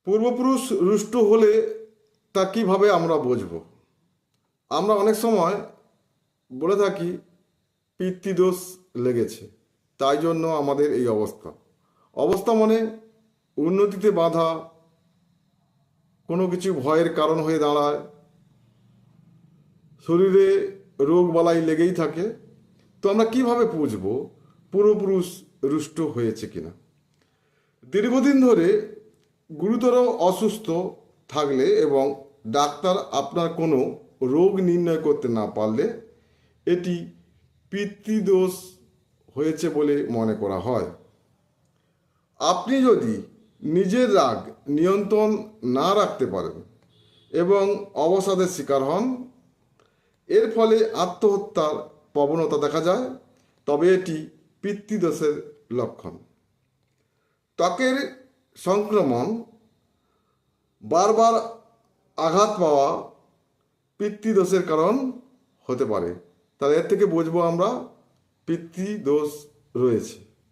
পূর্বপুরুষ রুষ্ট হলে তা কিভাবে আমরা বুঝব? আমরা অনেক সময় বলে থাকি পিতৃদোষ লেগেছে, তাই জন্য আমাদের এই অবস্থা। অবস্থা মানে উন্নতিতে বাধা, কোনো কিছু ভয়ের কারণ হয়ে দাঁড়ায়, শরীরে রোগ বালাই লেগেই থাকে। তো আমরা কিভাবে বুঝব পূর্বপুরুষ রুষ্ট হয়েছে কিনা? দীর্ঘদিন ধরে গুরুতর অসুস্থ থাকলে এবং ডাক্তার আপনার কোনো রোগ নির্ণয় করতে না পারলে এটি পিতৃদোষ হয়েছে বলে মনে করা হয়। আপনি যদি নিজের রাগ নিয়ন্ত্রণ না রাখতে পারেন এবং অবসাদের শিকার হন, এর ফলে আত্মহত্যার প্রবণতা দেখা যায়, তবে এটি পিতৃদোষের লক্ষণ। ত্বকের সংক্রমণ, বারবার আঘাত পাওয়া পিতৃদোষের কারণ হতে পারে। তাহলে এর থেকে বুঝবো আমরা পিতৃদোষ রয়েছে।